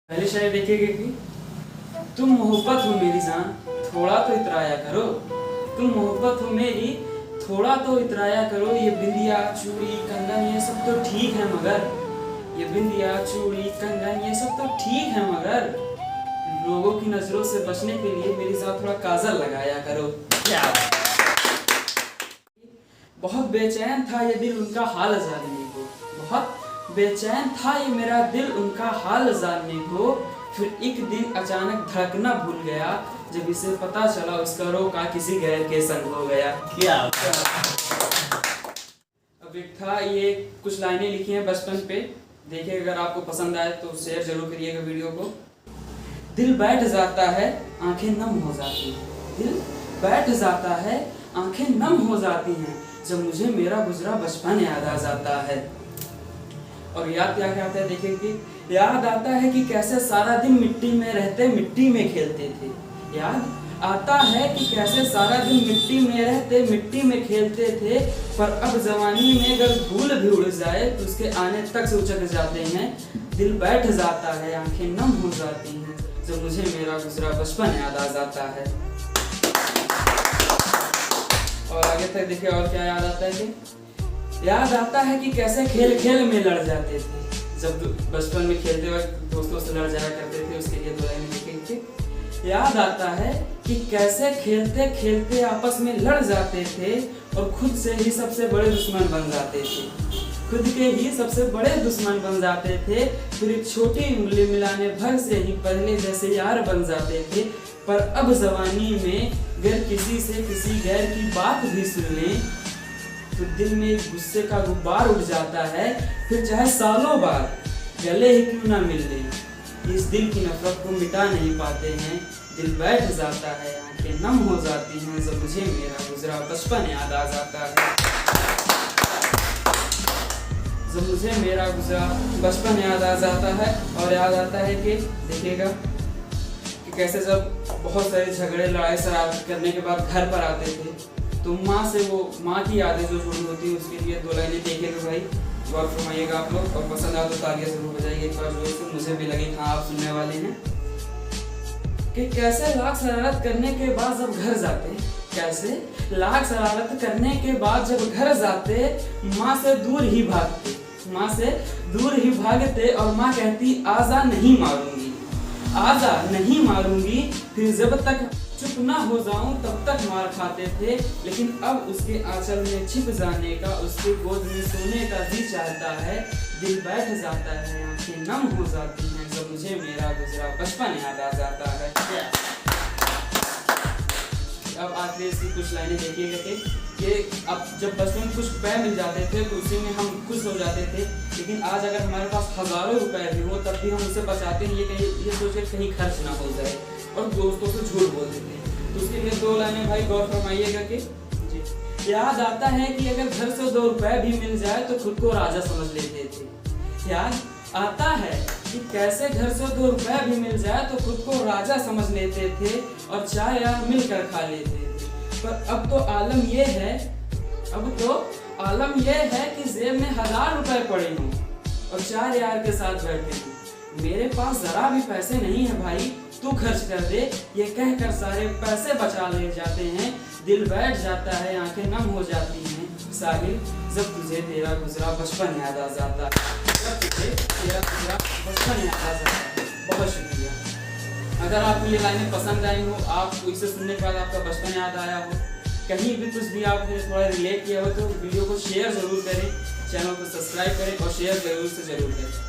पहले शायद देखेंगे कि तुम मोहब्बत हो मेरी जान, थोड़ा तो इतराया करो। तुम मोहब्बत हो मेरी, थोड़ा तो इतराया करो। ये बिंदिया चूड़ी कंगन ये सब तो ठीक है मगर, ये बिंदिया चूड़ी कंगन ये सब तो ठीक है मगर, लोगों की नजरों से बचने के लिए मेरी जान थोड़ा काजल लगाया करो। क्या बहुत बेचैन था ये दिल उनका हाल जानने को, बहुत बेचैन था ये मेरा दिल उनका हाल जानने को। फिर एक दिन अचानक धड़कना भूल गया, जब इसे पता चला उसका रोका किसी गैर के संग हो गया। क्या अब एक था, ये कुछ लाइनें लिखी हैं बचपन पे, देखिए अगर आपको पसंद आए तो शेयर जरूर करिएगा वीडियो को। दिल बैठ जाता है आंखें नम हो जाती हैं, दिल बैठ जाता है आंखें नम हो जाती हैं, जब मुझे मेरा गुजरा बचपन याद आ जाता है। और याद क्या क्या आता है देखिए कि याद आता है कि कैसे सारा दिन मिट्टी में रहते मिट्टी में खेलते थे। याद आता है कि कैसे सारा दिन मिट्टी में रहते मिट्टी में खेलते थे, पर अब जवानी में अगर धूल भी उड़ जाए तो उसके आने तक से उचक जाते हैं। दिल बैठ जाता है आंखें नम हो जाती हैं, जब मुझे मेरा गुजरा बचपन याद आ जाता है। और आगे तक देखिए और क्या याद आता है कि याद आता है कि कैसे खेल खेल में लड़ जाते थे, जब बचपन में खेलते वक्त दोस्तों से लड़ जाया करते थे, उसके लिए दो लाइन लिखेंगे। याद आता है कि कैसे खेलते खेलते आपस में लड़ जाते थे और खुद से ही सबसे बड़े दुश्मन बन जाते थे, खुद के ही सबसे बड़े दुश्मन बन जाते थे। फिर एक छोटी उंगली मिलाने भर से ही पहले जैसे यार बन जाते थे, पर अब जवानी में अगर किसी से किसी गैर की बात भी सुन लें तो दिल में एक गुस्से का गुब्बार उठ जाता है। फिर चाहे सालों बाद गले ही क्यों ना मिल ले, इस दिल की नफरत को मिटा नहीं पाते हैं। दिल बैठ जाता है आंखें नम हो जाती हैं, जब मुझे मेरा गुजरा बचपन याद आ जाता है, जब मुझे मेरा गुजरा बचपन याद आ जाता है। और याद आता है कि देखिएगा कि कैसे जब बहुत सारे झगड़े लड़ाई शरारत करने के बाद घर पर आते थे तो माँ से वो माँ की यादें जो जुड़ी होती है, उसके लिए दो लाइनें देखिएगा भाई, गौर फरमाइएगा आप लोग। और पसंद आए तो तालियां जरूर बजाइए एक बार, जो है मुझे भी लगे हाँ आप सुनने वाले हैं। कि कैसे लाख शरारत करने के बाद जब घर जाते, कैसे लाख शरारत करने के बाद जब घर जाते, माँ से दूर ही भागते, माँ से दूर ही भागते और माँ कहती आजा नहीं मारूंगी, आजा नहीं मारूंगी। फिर जब तक चुप ना हो जाऊं तब तक मार खाते थे, लेकिन अब उसके आंचल में छिप जाने का, उसके गोद में सोने का जी चाहता है। दिल बैठ जाता है आंखें नम हो जाती हैं, जब मुझे मेरा गुजरा बचपन याद आ जाता है। अब आखिरी इसकी कुछ लाइनें देखिएगा कि अब जब बचपन में कुछ रुपए मिल जाते थे तो उसी में हम खुश हो जाते थे, लेकिन आज अगर हमारे पास हजारों रुपए भी हो तब भी हम उसे बचाते हैं, ये सोच के कहीं खर्च ना हो जाए, और दोस्तों से झूठ बोल देते हैं। तो उसके लिए दो लाइनें भाई गौर फरमाइएगा कि जी याद आता है कि अगर घर से 2 रुपए भी मिल जाए तो खुद को राजा समझ लेते थे। याद आता है कि कैसे घर से 2 रुपए भी मिल जाए तो खुद को राजा समझ लेते थे और चाय यार मिलकर खा लेते थे। पर अब तो आलम ये है, अब तो आलम ये है कि जेब में 1000 रुपए पड़े हों और 4 यार के साथ बैठे हों। मेरे पास जरा भी पैसे नहीं है भाई, तू खर्च कर दे, ये कहकर सारे पैसे बचा ले जाते हैं। दिल बैठ जाता है आंखें नम हो जाती हैं साहिल, जब तुझे तेरा गुजरा बचपन याद आ जाता है, जब तुझे तेरा गुजरा बचपन याद आ जाता है। बहुत शुक्रिया। अगर आपको ये लाइनें पसंद आई हो, आपको इसे सुनने के बाद आपका बचपन याद आया हो, कहीं भी कुछ भी आपने थोड़ा रिलेट किया हो, तो वीडियो को शेयर जरूर करें, चैनल को सब्सक्राइब करें और शेयर जरूर से जरूर करें।